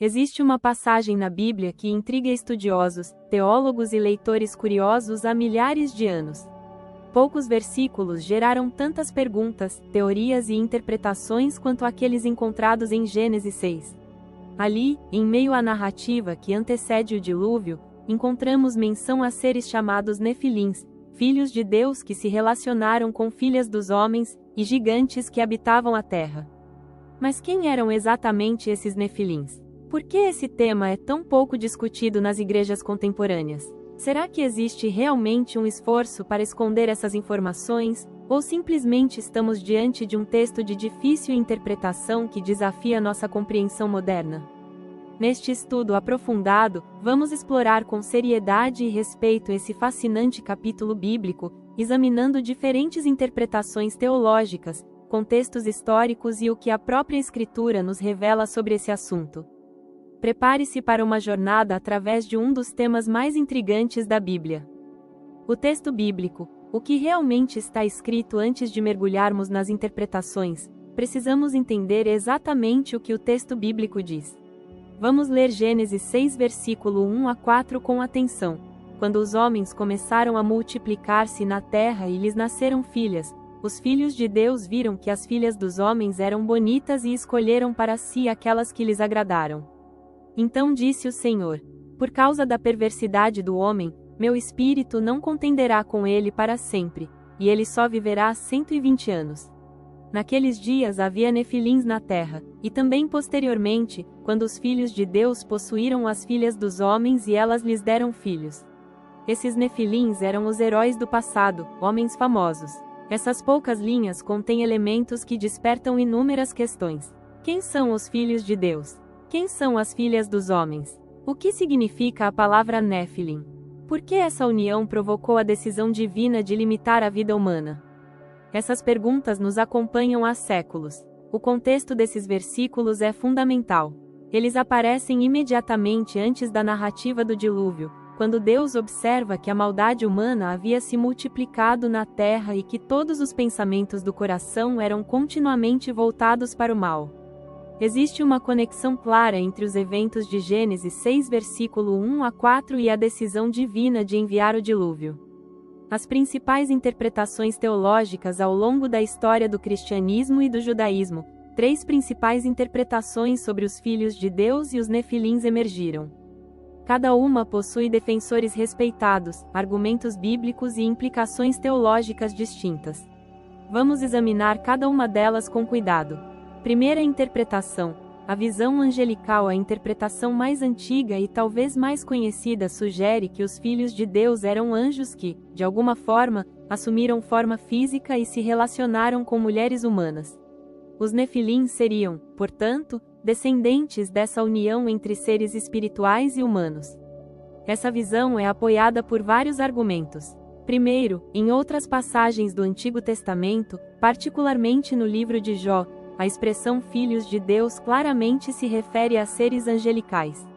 Existe uma passagem na Bíblia que intriga estudiosos, teólogos e leitores curiosos há milhares de anos. Poucos versículos geraram tantas perguntas, teorias e interpretações quanto aqueles encontrados em Gênesis 6. Ali, em meio à narrativa que antecede o dilúvio, encontramos menção a seres chamados Nefilins, filhos de Deus que se relacionaram com filhas dos homens, e gigantes que habitavam a terra. Mas quem eram exatamente esses Nefilins? Por que esse tema é tão pouco discutido nas igrejas contemporâneas? Será que existe realmente um esforço para esconder essas informações, ou simplesmente estamos diante de um texto de difícil interpretação que desafia nossa compreensão moderna? Neste estudo aprofundado, vamos explorar com seriedade e respeito esse fascinante capítulo bíblico, examinando diferentes interpretações teológicas, contextos históricos e o que a própria Escritura nos revela sobre esse assunto. Prepare-se para uma jornada através de um dos temas mais intrigantes da Bíblia. O texto bíblico, o que realmente está escrito. Antes de mergulharmos nas interpretações, precisamos entender exatamente o que o texto bíblico diz. Vamos ler Gênesis 6 versículo 1 a 4 com atenção. Quando os homens começaram a multiplicar-se na terra e lhes nasceram filhas, os filhos de Deus viram que as filhas dos homens eram bonitas e escolheram para si aquelas que lhes agradaram. Então disse o Senhor: por causa da perversidade do homem, meu espírito não contenderá com ele para sempre, e ele só viverá 120 anos. Naqueles dias havia nefilins na terra, e também posteriormente, quando os filhos de Deus possuíram as filhas dos homens e elas lhes deram filhos. Esses nefilins eram os heróis do passado, homens famosos. Essas poucas linhas contêm elementos que despertam inúmeras questões. Quem são os filhos de Deus? Quem são as filhas dos homens? O que significa a palavra Nefilim? Por que essa união provocou a decisão divina de limitar a vida humana? Essas perguntas nos acompanham há séculos. O contexto desses versículos é fundamental. Eles aparecem imediatamente antes da narrativa do dilúvio, quando Deus observa que a maldade humana havia se multiplicado na terra e que todos os pensamentos do coração eram continuamente voltados para o mal. Existe uma conexão clara entre os eventos de Gênesis 6 versículo 1 a 4 e a decisão divina de enviar o dilúvio. As principais interpretações teológicas ao longo da história do cristianismo e do judaísmo, 3 principais interpretações sobre os filhos de Deus e os nefilins emergiram. Cada uma possui defensores respeitados, argumentos bíblicos e implicações teológicas distintas. Vamos examinar cada uma delas com cuidado. Primeira interpretação. A visão angelical. A interpretação mais antiga e talvez mais conhecida sugere que os filhos de Deus eram anjos que, de alguma forma, assumiram forma física e se relacionaram com mulheres humanas. Os nefilins seriam, portanto, descendentes dessa união entre seres espirituais e humanos. Essa visão é apoiada por vários argumentos. Primeiro, em outras passagens do Antigo Testamento, particularmente no livro de Jó, a expressão filhos de Deus claramente se refere a seres angelicais.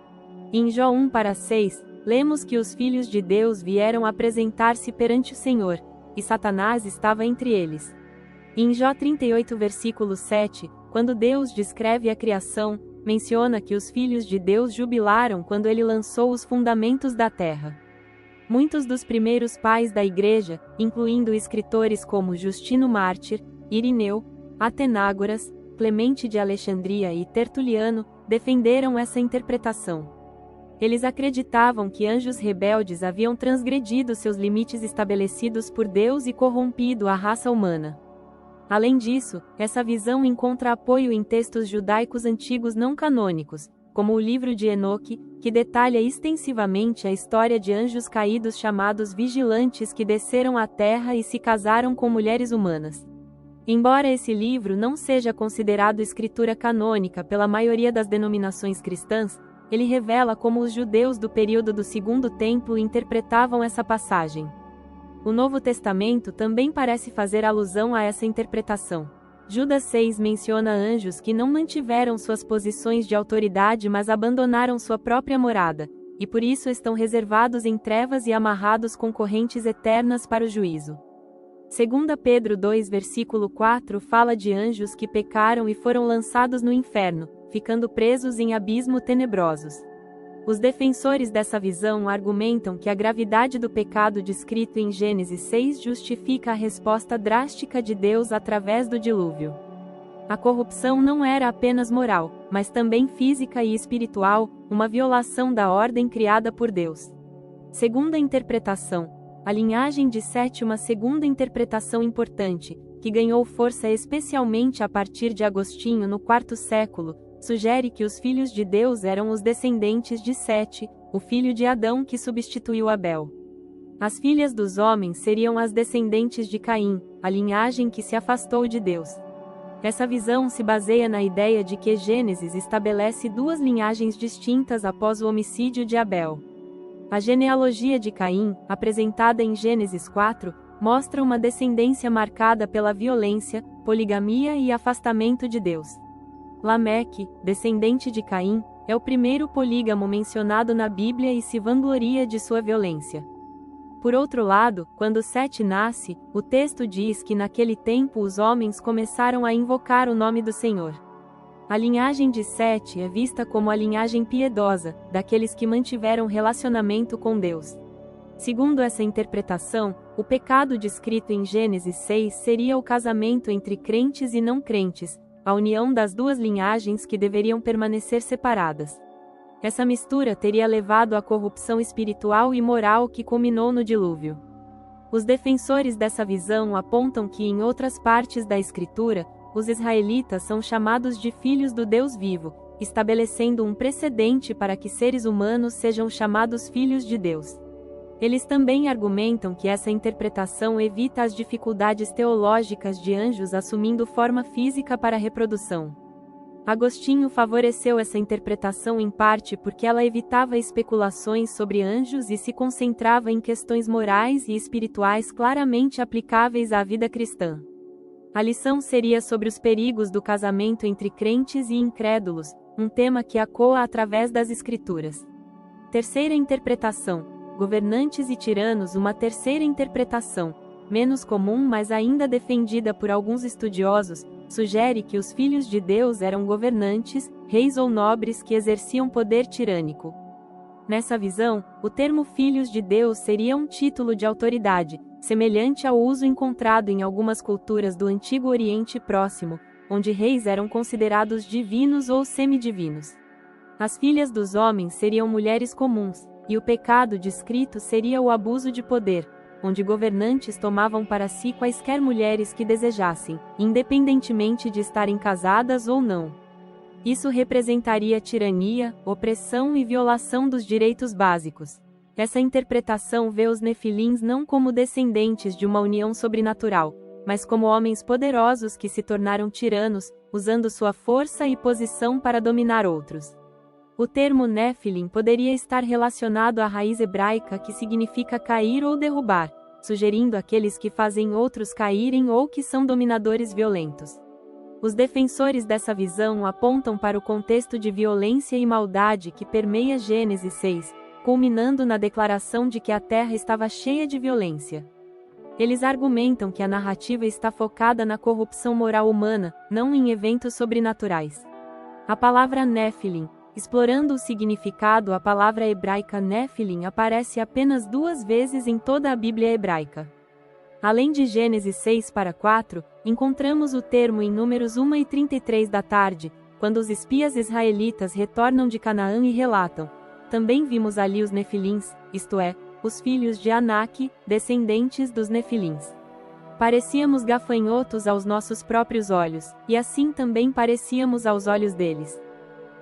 Em Jó 1:6, lemos que os filhos de Deus vieram apresentar-se perante o Senhor, e Satanás estava entre eles. Em Jó 38 versículo 7, quando Deus descreve a criação, menciona que os filhos de Deus jubilaram quando ele lançou os fundamentos da terra. Muitos dos primeiros pais da Igreja, incluindo escritores como Justino Mártir, Irineu, Atenágoras, Clemente de Alexandria e Tertuliano, defenderam essa interpretação. Eles acreditavam que anjos rebeldes haviam transgredido seus limites estabelecidos por Deus e corrompido a raça humana. Além disso, essa visão encontra apoio em textos judaicos antigos não canônicos, como o livro de Enoque, que detalha extensivamente a história de anjos caídos chamados vigilantes que desceram à terra e se casaram com mulheres humanas. Embora esse livro não seja considerado escritura canônica pela maioria das denominações cristãs, ele revela como os judeus do período do Segundo Templo interpretavam essa passagem. O Novo Testamento também parece fazer alusão a essa interpretação. Judas 6 menciona anjos que não mantiveram suas posições de autoridade mas abandonaram sua própria morada, e por isso estão reservados em trevas e amarrados com correntes eternas para o juízo. 2 Pedro 2 versículo 4 fala de anjos que pecaram e foram lançados no inferno, ficando presos em abismos tenebrosos. Os defensores dessa visão argumentam que a gravidade do pecado descrito em Gênesis 6 justifica a resposta drástica de Deus através do dilúvio. A corrupção não era apenas moral, mas também física e espiritual, uma violação da ordem criada por Deus. Segunda interpretação. A linhagem de Sete. Uma segunda interpretação importante, que ganhou força especialmente a partir de Agostinho no IV século, sugere que os filhos de Deus eram os descendentes de Sete, o filho de Adão que substituiu Abel. As filhas dos homens seriam as descendentes de Caim, a linhagem que se afastou de Deus. Essa visão se baseia na ideia de que Gênesis estabelece duas linhagens distintas após o homicídio de Abel. A genealogia de Caim, apresentada em Gênesis 4, mostra uma descendência marcada pela violência, poligamia e afastamento de Deus. Lameque, descendente de Caim, é o primeiro polígamo mencionado na Bíblia e se vangloria de sua violência. Por outro lado, quando Sete nasce, o texto diz que naquele tempo os homens começaram a invocar o nome do Senhor. A linhagem de Sete é vista como a linhagem piedosa, daqueles que mantiveram relacionamento com Deus. Segundo essa interpretação, o pecado descrito em Gênesis 6 seria o casamento entre crentes e não crentes, a união das duas linhagens que deveriam permanecer separadas. Essa mistura teria levado à corrupção espiritual e moral que culminou no dilúvio. Os defensores dessa visão apontam que em outras partes da Escritura, os israelitas são chamados de filhos do Deus vivo, estabelecendo um precedente para que seres humanos sejam chamados filhos de Deus. Eles também argumentam que essa interpretação evita as dificuldades teológicas de anjos assumindo forma física para a reprodução. Agostinho favoreceu essa interpretação em parte porque ela evitava especulações sobre anjos e se concentrava em questões morais e espirituais claramente aplicáveis à vida cristã. A lição seria sobre os perigos do casamento entre crentes e incrédulos, um tema que ecoa através das Escrituras. Terceira interpretação: governantes e tiranos. Uma terceira interpretação, menos comum mas ainda defendida por alguns estudiosos, sugere que os filhos de Deus eram governantes, reis ou nobres que exerciam poder tirânico. Nessa visão, o termo filhos de Deus seria um título de autoridade, semelhante ao uso encontrado em algumas culturas do Antigo Oriente Próximo, onde reis eram considerados divinos ou semidivinos. As filhas dos homens seriam mulheres comuns, e o pecado descrito seria o abuso de poder, onde governantes tomavam para si quaisquer mulheres que desejassem, independentemente de estarem casadas ou não. Isso representaria tirania, opressão e violação dos direitos básicos. Essa interpretação vê os nefilins não como descendentes de uma união sobrenatural, mas como homens poderosos que se tornaram tiranos, usando sua força e posição para dominar outros. O termo Nefilim poderia estar relacionado à raiz hebraica que significa cair ou derrubar, sugerindo aqueles que fazem outros caírem ou que são dominadores violentos. Os defensores dessa visão apontam para o contexto de violência e maldade que permeia Gênesis 6, culminando na declaração de que a terra estava cheia de violência. Eles argumentam que a narrativa está focada na corrupção moral humana, não em eventos sobrenaturais. A palavra Nefilim, explorando o significado, a palavra hebraica Nefilim aparece apenas 2 vezes em toda a Bíblia hebraica. Além de Gênesis 6-4, encontramos o termo em Números 1:33 da tarde, quando os espias israelitas retornam de Canaã e relatam: também vimos ali os nefilins, isto é, os filhos de Anak, descendentes dos nefilins. Parecíamos gafanhotos aos nossos próprios olhos, e assim também parecíamos aos olhos deles.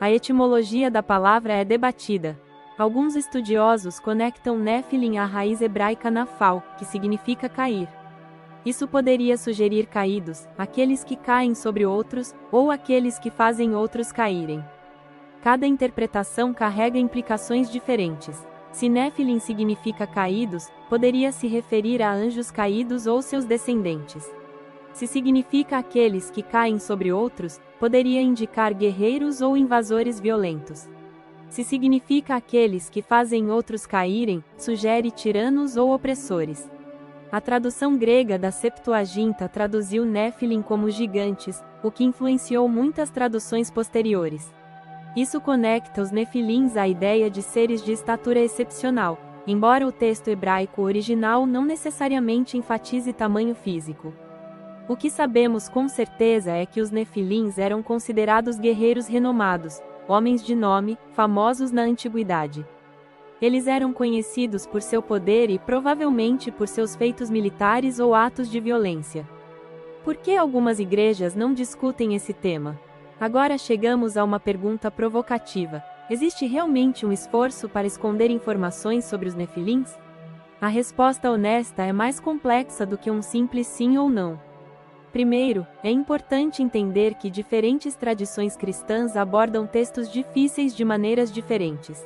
A etimologia da palavra é debatida. Alguns estudiosos conectam Nefilim à raiz hebraica Nafal, que significa cair. Isso poderia sugerir caídos, aqueles que caem sobre outros, ou aqueles que fazem outros caírem. Cada interpretação carrega implicações diferentes. Se Nefilim significa caídos, poderia se referir a anjos caídos ou seus descendentes. Se significa aqueles que caem sobre outros, poderia indicar guerreiros ou invasores violentos. Se significa aqueles que fazem outros caírem, sugere tiranos ou opressores. A tradução grega da Septuaginta traduziu Néfilim como gigantes, o que influenciou muitas traduções posteriores. Isso conecta os Nefilins à ideia de seres de estatura excepcional, embora o texto hebraico original não necessariamente enfatize tamanho físico. O que sabemos com certeza é que os Nefilins eram considerados guerreiros renomados, homens de nome, famosos na antiguidade. Eles eram conhecidos por seu poder e provavelmente por seus feitos militares ou atos de violência. Por que algumas igrejas não discutem esse tema? Agora chegamos a uma pergunta provocativa. Existe realmente um esforço para esconder informações sobre os Nefilins? A resposta honesta é mais complexa do que um simples sim ou não. Primeiro, é importante entender que diferentes tradições cristãs abordam textos difíceis de maneiras diferentes.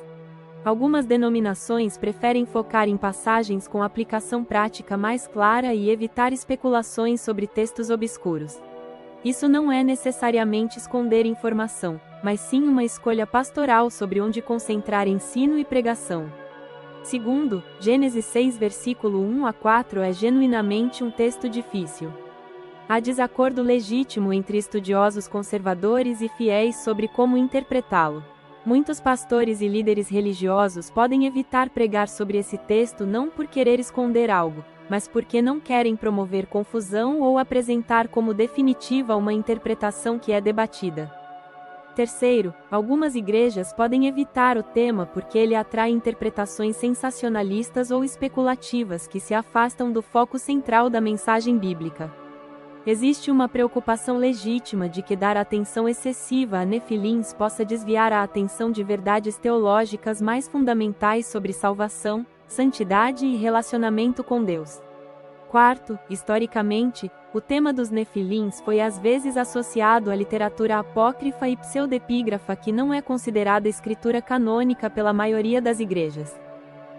Algumas denominações preferem focar em passagens com aplicação prática mais clara e evitar especulações sobre textos obscuros. Isso não é necessariamente esconder informação, mas sim uma escolha pastoral sobre onde concentrar ensino e pregação. Segundo, Gênesis 6 versículo 1 a 4 é genuinamente um texto difícil. Há desacordo legítimo entre estudiosos conservadores e fiéis sobre como interpretá-lo. Muitos pastores e líderes religiosos podem evitar pregar sobre esse texto não por querer esconder algo, mas porque não querem promover confusão ou apresentar como definitiva uma interpretação que é debatida. Terceiro, algumas igrejas podem evitar o tema porque ele atrai interpretações sensacionalistas ou especulativas que se afastam do foco central da mensagem bíblica. Existe uma preocupação legítima de que dar atenção excessiva a Nefilins possa desviar a atenção de verdades teológicas mais fundamentais sobre salvação, santidade e relacionamento com Deus. Quarto, historicamente, o tema dos Nefilins foi às vezes associado à literatura apócrifa e pseudepígrafa que não é considerada escritura canônica pela maioria das igrejas.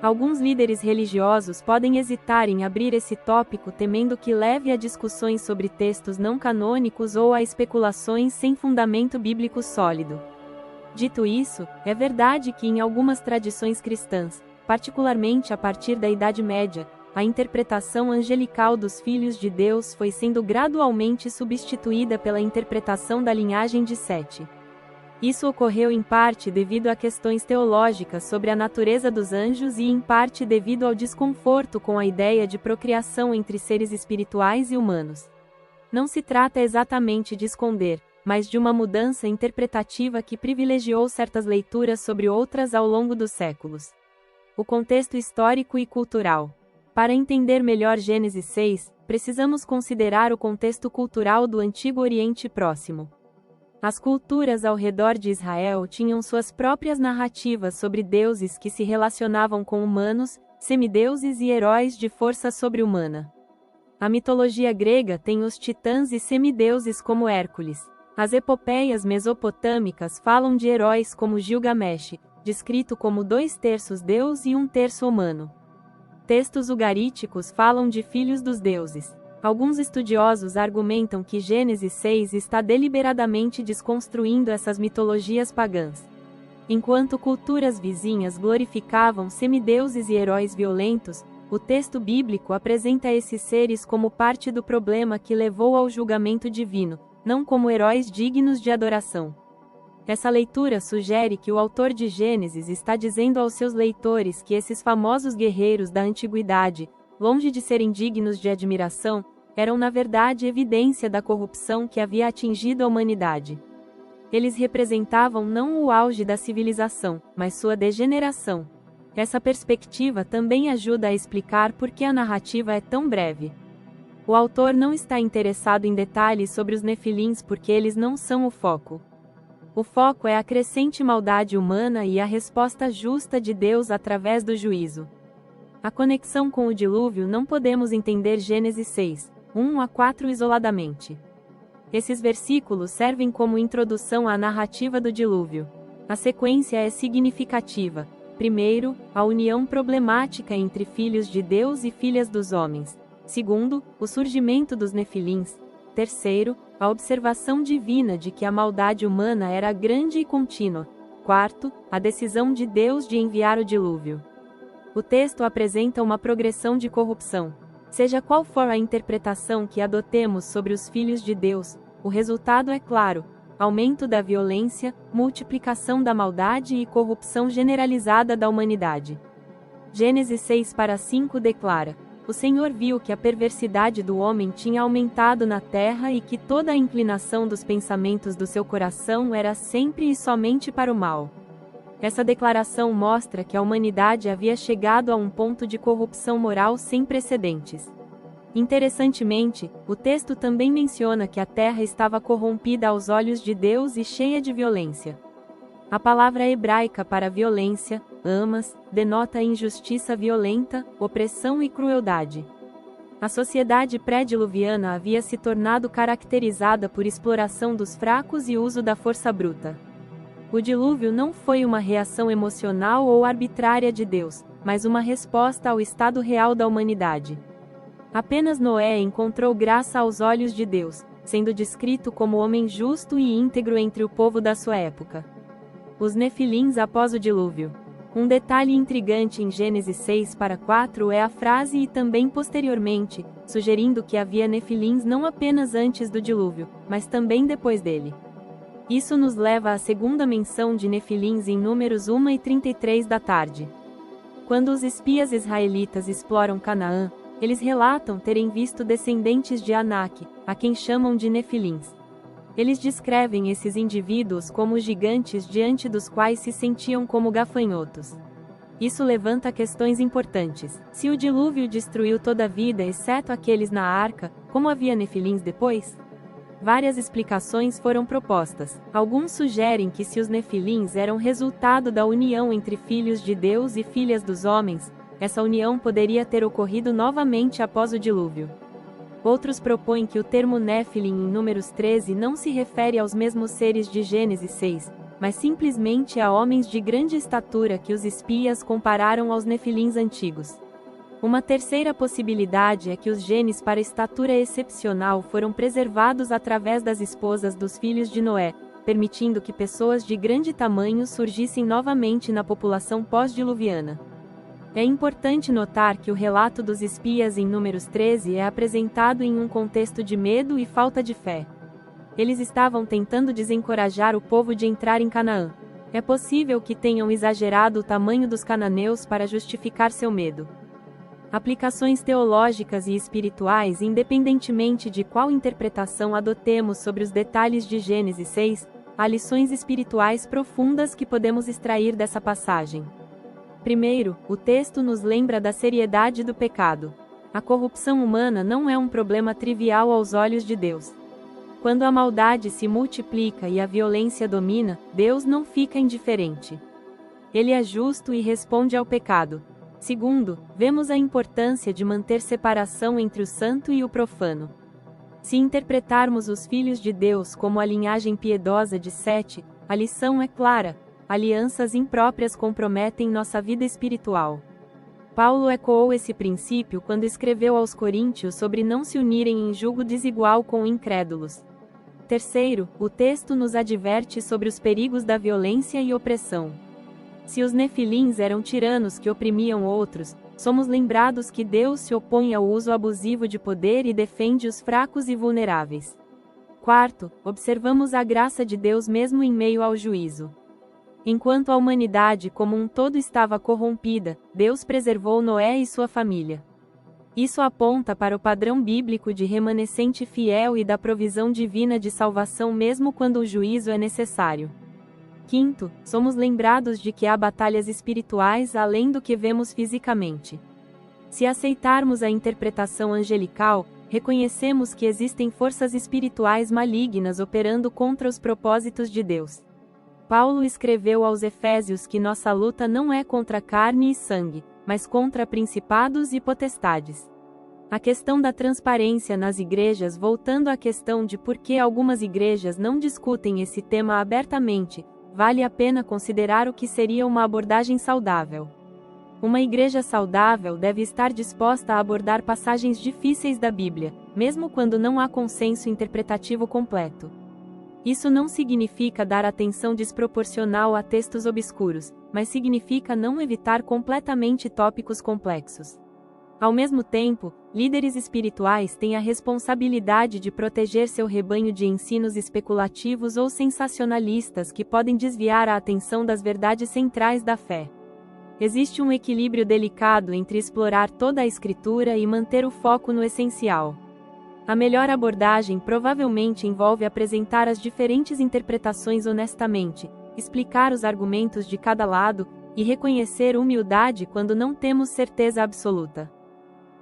Alguns líderes religiosos podem hesitar em abrir esse tópico temendo que leve a discussões sobre textos não canônicos ou a especulações sem fundamento bíblico sólido. Dito isso, é verdade que em algumas tradições cristãs, particularmente a partir da Idade Média, a interpretação angelical dos filhos de Deus foi sendo gradualmente substituída pela interpretação da linhagem de Sete. Isso ocorreu em parte devido a questões teológicas sobre a natureza dos anjos e em parte devido ao desconforto com a ideia de procriação entre seres espirituais e humanos. Não se trata exatamente de esconder, mas de uma mudança interpretativa que privilegiou certas leituras sobre outras ao longo dos séculos. O contexto histórico e cultural. Para entender melhor Gênesis 6, precisamos considerar o contexto cultural do Antigo Oriente Próximo. As culturas ao redor de Israel tinham suas próprias narrativas sobre deuses que se relacionavam com humanos, semideuses e heróis de força sobre-humana. A mitologia grega tem os titãs e semideuses como Hércules. As epopeias mesopotâmicas falam de heróis como Gilgamesh, descrito como 2/3 deus e 1/3 humano. Textos ugaríticos falam de filhos dos deuses. Alguns estudiosos argumentam que Gênesis 6 está deliberadamente desconstruindo essas mitologias pagãs. Enquanto culturas vizinhas glorificavam semideuses e heróis violentos, o texto bíblico apresenta esses seres como parte do problema que levou ao julgamento divino, não como heróis dignos de adoração. Essa leitura sugere que o autor de Gênesis está dizendo aos seus leitores que esses famosos guerreiros da antiguidade, longe de serem dignos de admiração, eram na verdade evidência da corrupção que havia atingido a humanidade. Eles representavam não o auge da civilização, mas sua degeneração. Essa perspectiva também ajuda a explicar por que a narrativa é tão breve. O autor não está interessado em detalhes sobre os Nefilins porque eles não são o foco. O foco é a crescente maldade humana e a resposta justa de Deus através do juízo. A conexão com o dilúvio não podemos entender Gênesis 6, 1 a 4 isoladamente. Esses versículos servem como introdução à narrativa do dilúvio. A sequência é significativa. Primeiro, a união problemática entre filhos de Deus e filhas dos homens. Segundo, o surgimento dos Nefilins. Terceiro, a observação divina de que a maldade humana era grande e contínua. Quarto, a decisão de Deus de enviar o dilúvio. O texto apresenta uma progressão de corrupção. Seja qual for a interpretação que adotemos sobre os filhos de Deus, o resultado é claro: aumento da violência, multiplicação da maldade e corrupção generalizada da humanidade. Gênesis 6:5 declara: O Senhor viu que a perversidade do homem tinha aumentado na terra e que toda a inclinação dos pensamentos do seu coração era sempre e somente para o mal. Essa declaração mostra que a humanidade havia chegado a um ponto de corrupção moral sem precedentes. Interessantemente, o texto também menciona que a terra estava corrompida aos olhos de Deus e cheia de violência. A palavra hebraica para violência, amas, denota injustiça violenta, opressão e crueldade. A sociedade pré-diluviana havia se tornado caracterizada por exploração dos fracos e uso da força bruta. O dilúvio não foi uma reação emocional ou arbitrária de Deus, mas uma resposta ao estado real da humanidade. Apenas Noé encontrou graça aos olhos de Deus, sendo descrito como homem justo e íntegro entre o povo da sua época. Os Nefilins após o dilúvio. Um detalhe intrigante em Gênesis 6:4 é a frase "e também posteriormente", sugerindo que havia Nefilins não apenas antes do dilúvio, mas também depois dele. Isso nos leva à segunda menção de Nefilins em Números 1:33 da tarde. Quando os espias israelitas exploram Canaã, eles relatam terem visto descendentes de Anak, a quem chamam de Nefilins. Eles descrevem esses indivíduos como gigantes diante dos quais se sentiam como gafanhotos. Isso levanta questões importantes. Se o dilúvio destruiu toda a vida exceto aqueles na arca, como havia Nefilins depois? Várias explicações foram propostas. Alguns sugerem que se os Nefilins eram resultado da união entre filhos de Deus e filhas dos homens, essa união poderia ter ocorrido novamente após o dilúvio. Outros propõem que o termo Néfilim em Números 13 não se refere aos mesmos seres de Gênesis 6, mas simplesmente a homens de grande estatura que os espias compararam aos Nefilins antigos. Uma terceira possibilidade é que os genes para estatura excepcional foram preservados através das esposas dos filhos de Noé, permitindo que pessoas de grande tamanho surgissem novamente na população pós-diluviana. É importante notar que o relato dos espias em Números 13 é apresentado em um contexto de medo e falta de fé. Eles estavam tentando desencorajar o povo de entrar em Canaã. É possível que tenham exagerado o tamanho dos cananeus para justificar seu medo. Aplicações teológicas e espirituais. Independentemente de qual interpretação adotemos sobre os detalhes de Gênesis 6, há lições espirituais profundas que podemos extrair dessa passagem. Primeiro, o texto nos lembra da seriedade do pecado. A corrupção humana não é um problema trivial aos olhos de Deus. Quando a maldade se multiplica e a violência domina, Deus não fica indiferente. Ele é justo e responde ao pecado. Segundo, vemos a importância de manter separação entre o santo e o profano. Se interpretarmos os filhos de Deus como a linhagem piedosa de Sete, a lição é clara: alianças impróprias comprometem nossa vida espiritual. Paulo ecoou esse princípio quando escreveu aos Coríntios sobre não se unirem em julgo desigual com incrédulos. Terceiro, o texto nos adverte sobre os perigos da violência e opressão. Se os Nefilins eram tiranos que oprimiam outros, somos lembrados que Deus se opõe ao uso abusivo de poder e defende os fracos e vulneráveis. Quarto, observamos a graça de Deus mesmo em meio ao juízo. Enquanto a humanidade como um todo estava corrompida, Deus preservou Noé e sua família. Isso aponta para o padrão bíblico de remanescente fiel e da provisão divina de salvação mesmo quando o juízo é necessário. Quinto, somos lembrados de que há batalhas espirituais além do que vemos fisicamente. Se aceitarmos a interpretação angelical, reconhecemos que existem forças espirituais malignas operando contra os propósitos de Deus. Paulo escreveu aos Efésios que nossa luta não é contra carne e sangue, mas contra principados e potestades. A questão da transparência nas igrejas. Voltando à questão de por que algumas igrejas não discutem esse tema abertamente, vale a pena considerar o que seria uma abordagem saudável. Uma igreja saudável deve estar disposta a abordar passagens difíceis da Bíblia, mesmo quando não há consenso interpretativo completo. Isso não significa dar atenção desproporcional a textos obscuros, mas significa não evitar completamente tópicos complexos. Ao mesmo tempo, líderes espirituais têm a responsabilidade de proteger seu rebanho de ensinos especulativos ou sensacionalistas que podem desviar a atenção das verdades centrais da fé. Existe um equilíbrio delicado entre explorar toda a Escritura e manter o foco no essencial. A melhor abordagem provavelmente envolve apresentar as diferentes interpretações honestamente, explicar os argumentos de cada lado e reconhecer humildade quando não temos certeza absoluta.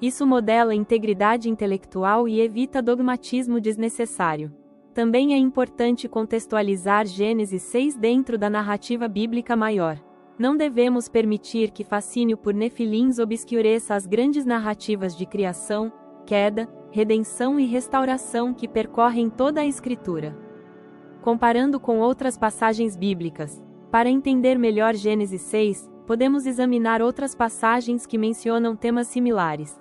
Isso modela integridade intelectual e evita dogmatismo desnecessário. Também é importante contextualizar Gênesis 6 dentro da narrativa bíblica maior. Não devemos permitir que fascínio por Nefilins obscureça as grandes narrativas de criação, queda, redenção e restauração que percorrem toda a Escritura. Comparando com outras passagens bíblicas, para entender melhor Gênesis 6, podemos examinar outras passagens que mencionam temas similares.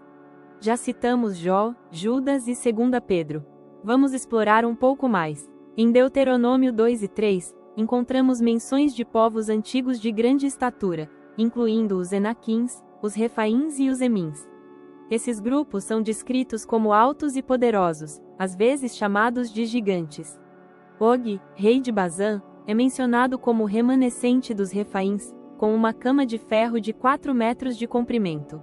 Já citamos Jó, Judas e 2 Pedro. Vamos explorar um pouco mais. Em Deuteronômio 2 e 3, encontramos menções de povos antigos de grande estatura, incluindo os Enaquins, os Refaíns e os Emins. Esses grupos são descritos como altos e poderosos, às vezes chamados de gigantes. Og, rei de Bazã, é mencionado como remanescente dos Refaíns, com uma cama de ferro de 4 metros de comprimento.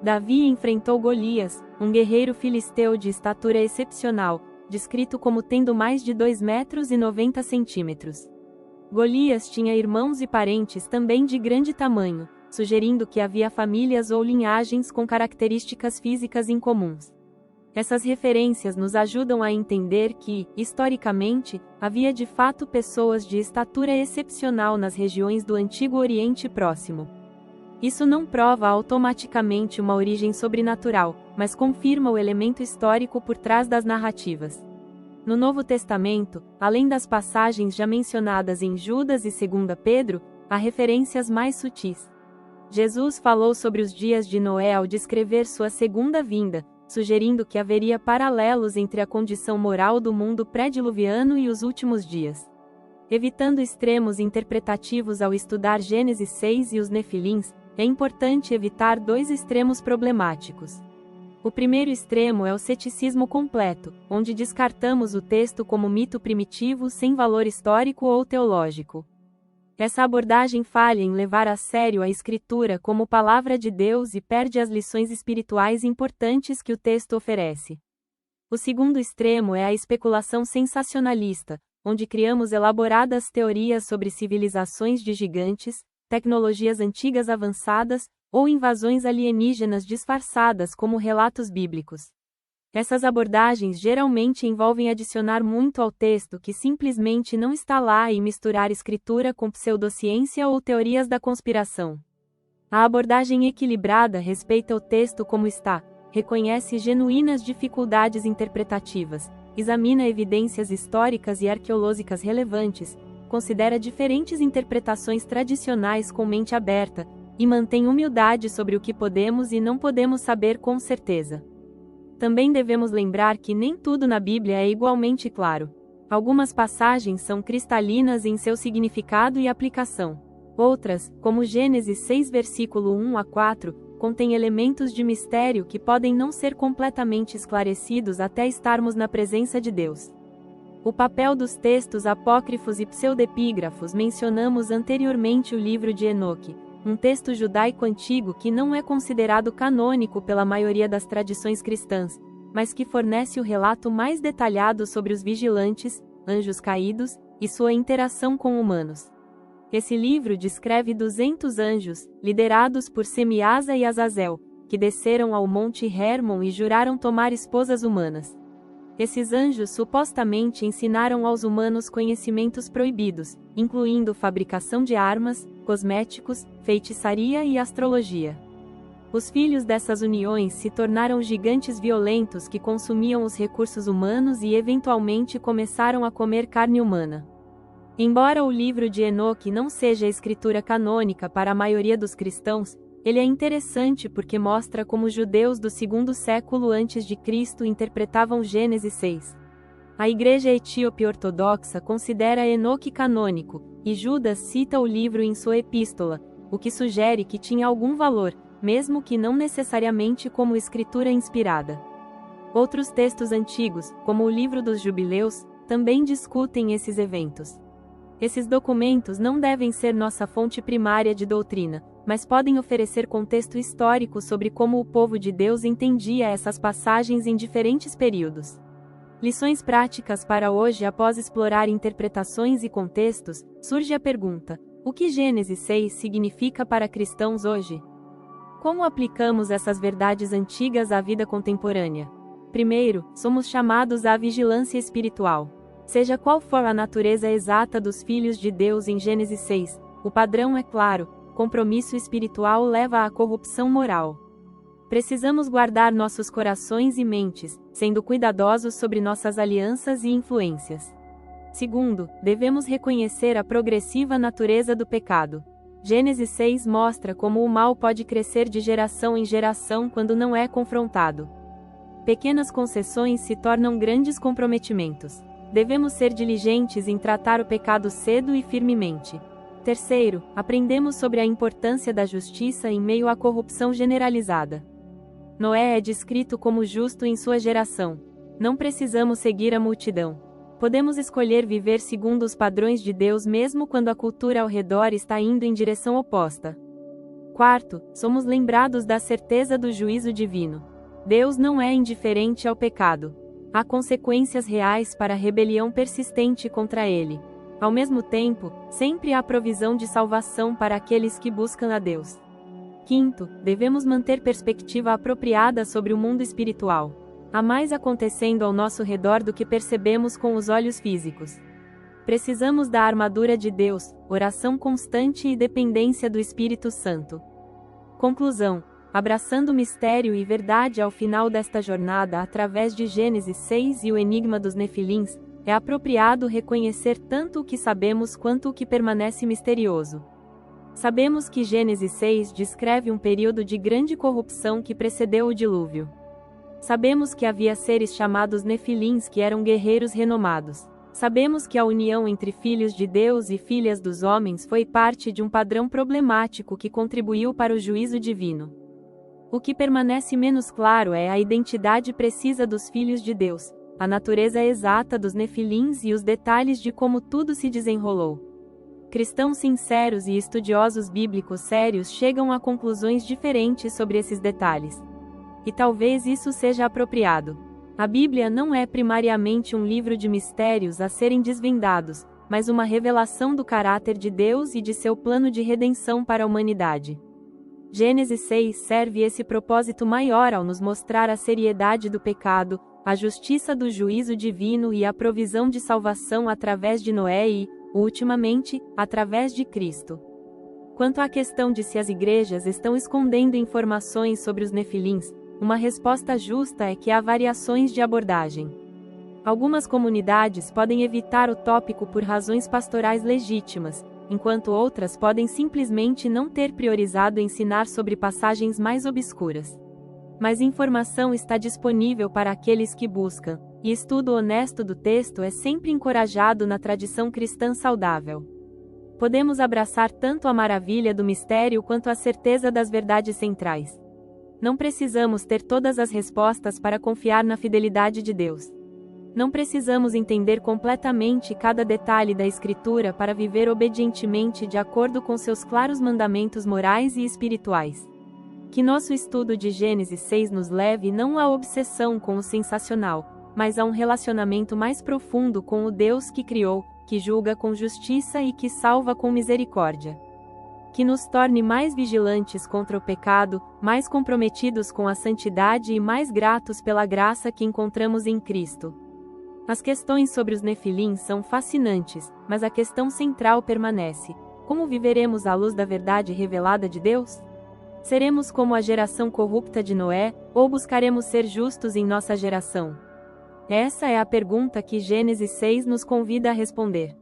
Davi enfrentou Golias, um guerreiro filisteu de estatura excepcional, descrito como tendo mais de 2 metros e 90 centímetros. Golias tinha irmãos e parentes também de grande tamanho, sugerindo que havia famílias ou linhagens com características físicas incomuns. Essas referências nos ajudam a entender que, historicamente, havia de fato pessoas de estatura excepcional nas regiões do Antigo Oriente Próximo. Isso não prova automaticamente uma origem sobrenatural, mas confirma o elemento histórico por trás das narrativas. No Novo Testamento, além das passagens já mencionadas em Judas e 2 Pedro, há referências mais sutis. Jesus falou sobre os dias de Noé ao descrever sua segunda vinda, sugerindo que haveria paralelos entre a condição moral do mundo pré-diluviano e os últimos dias. Evitando extremos interpretativos ao estudar Gênesis 6 e os Nefilins, é importante evitar 2 extremos problemáticos. O primeiro extremo é o ceticismo completo, onde descartamos o texto como mito primitivo sem valor histórico ou teológico. Essa abordagem falha em levar a sério a Escritura como palavra de Deus e perde as lições espirituais importantes que o texto oferece. O segundo extremo é a especulação sensacionalista, onde criamos elaboradas teorias sobre civilizações de gigantes, tecnologias antigas avançadas, ou invasões alienígenas disfarçadas como relatos bíblicos. Essas abordagens geralmente envolvem adicionar muito ao texto que simplesmente não está lá e misturar escritura com pseudociência ou teorias da conspiração. A abordagem equilibrada respeita o texto como está, reconhece genuínas dificuldades interpretativas, examina evidências históricas e arqueológicas relevantes, considera diferentes interpretações tradicionais com mente aberta, e mantém humildade sobre o que podemos e não podemos saber com certeza. Também devemos lembrar que nem tudo na Bíblia é igualmente claro. Algumas passagens são cristalinas em seu significado e aplicação. Outras, como Gênesis 6 versículo 1 a 4, contêm elementos de mistério que podem não ser completamente esclarecidos até estarmos na presença de Deus. O papel dos textos apócrifos e pseudepígrafos. Mencionamos anteriormente o livro de Enoque, um texto judaico antigo que não é considerado canônico pela maioria das tradições cristãs, mas que fornece o relato mais detalhado sobre os vigilantes, anjos caídos, e sua interação com humanos. Esse livro descreve 200 anjos, liderados por Semiasa e Azazel, que desceram ao Monte Hermon e juraram tomar esposas humanas. Esses anjos supostamente ensinaram aos humanos conhecimentos proibidos, incluindo fabricação de armas, cosméticos, feitiçaria e astrologia. Os filhos dessas uniões se tornaram gigantes violentos que consumiam os recursos humanos e eventualmente começaram a comer carne humana. Embora o livro de Enoque não seja a escritura canônica para a maioria dos cristãos, ele é interessante porque mostra como os judeus do 2º século a.C. interpretavam Gênesis 6. A Igreja Etíope Ortodoxa considera Enoque canônico, e Judas cita o livro em sua epístola, o que sugere que tinha algum valor, mesmo que não necessariamente como escritura inspirada. Outros textos antigos, como o Livro dos Jubileus, também discutem esses eventos. Esses documentos não devem ser nossa fonte primária de doutrina, mas podem oferecer contexto histórico sobre como o povo de Deus entendia essas passagens em diferentes períodos. Lições práticas para hoje. Após explorar interpretações e contextos, surge a pergunta: o que Gênesis 6 significa para cristãos hoje? Como aplicamos essas verdades antigas à vida contemporânea? Primeiro, somos chamados à vigilância espiritual. Seja qual for a natureza exata dos filhos de Deus em Gênesis 6, o padrão é claro: compromisso espiritual leva à corrupção moral. Precisamos guardar nossos corações e mentes, sendo cuidadosos sobre nossas alianças e influências. Segundo, devemos reconhecer a progressiva natureza do pecado. Gênesis 6 mostra como o mal pode crescer de geração em geração quando não é confrontado. Pequenas concessões se tornam grandes comprometimentos. Devemos ser diligentes em tratar o pecado cedo e firmemente. Terceiro, aprendemos sobre a importância da justiça em meio à corrupção generalizada. Noé é descrito como justo em sua geração. Não precisamos seguir a multidão. Podemos escolher viver segundo os padrões de Deus mesmo quando a cultura ao redor está indo em direção oposta. Quarto, somos lembrados da certeza do juízo divino. Deus não é indiferente ao pecado. Há consequências reais para a rebelião persistente contra ele. Ao mesmo tempo, sempre há provisão de salvação para aqueles que buscam a Deus. Quinto, devemos manter perspectiva apropriada sobre o mundo espiritual. Há mais acontecendo ao nosso redor do que percebemos com os olhos físicos. Precisamos da armadura de Deus, oração constante e dependência do Espírito Santo. Conclusão: abraçando mistério e verdade ao final desta jornada através de Gênesis 6 e o enigma dos Nefilins, é apropriado reconhecer tanto o que sabemos quanto o que permanece misterioso. Sabemos que Gênesis 6 descreve um período de grande corrupção que precedeu o dilúvio. Sabemos que havia seres chamados Nefilins que eram guerreiros renomados. Sabemos que a união entre filhos de Deus e filhas dos homens foi parte de um padrão problemático que contribuiu para o juízo divino. O que permanece menos claro é a identidade precisa dos filhos de Deus, a natureza exata dos Nefilins e os detalhes de como tudo se desenrolou. Cristãos sinceros e estudiosos bíblicos sérios chegam a conclusões diferentes sobre esses detalhes. E talvez isso seja apropriado. A Bíblia não é primariamente um livro de mistérios a serem desvendados, mas uma revelação do caráter de Deus e de seu plano de redenção para a humanidade. Gênesis 6 serve esse propósito maior ao nos mostrar a seriedade do pecado, a justiça do juízo divino e a provisão de salvação através de Noé e, ultimamente, através de Cristo. Quanto à questão de se as igrejas estão escondendo informações sobre os Nefilins, uma resposta justa é que há variações de abordagem. Algumas comunidades podem evitar o tópico por razões pastorais legítimas, enquanto outras podem simplesmente não ter priorizado ensinar sobre passagens mais obscuras. Mas informação está disponível para aqueles que buscam, e estudo honesto do texto é sempre encorajado na tradição cristã saudável. Podemos abraçar tanto a maravilha do mistério quanto a certeza das verdades centrais. Não precisamos ter todas as respostas para confiar na fidelidade de Deus. Não precisamos entender completamente cada detalhe da Escritura para viver obedientemente de acordo com seus claros mandamentos morais e espirituais. Que nosso estudo de Gênesis 6 nos leve não à obsessão com o sensacional, mas a um relacionamento mais profundo com o Deus que criou, que julga com justiça e que salva com misericórdia. Que nos torne mais vigilantes contra o pecado, mais comprometidos com a santidade e mais gratos pela graça que encontramos em Cristo. As questões sobre os Nefilins são fascinantes, mas a questão central permanece: como viveremos à luz da verdade revelada de Deus? Seremos como a geração corrupta de Noé, ou buscaremos ser justos em nossa geração? Essa é a pergunta que Gênesis 6 nos convida a responder.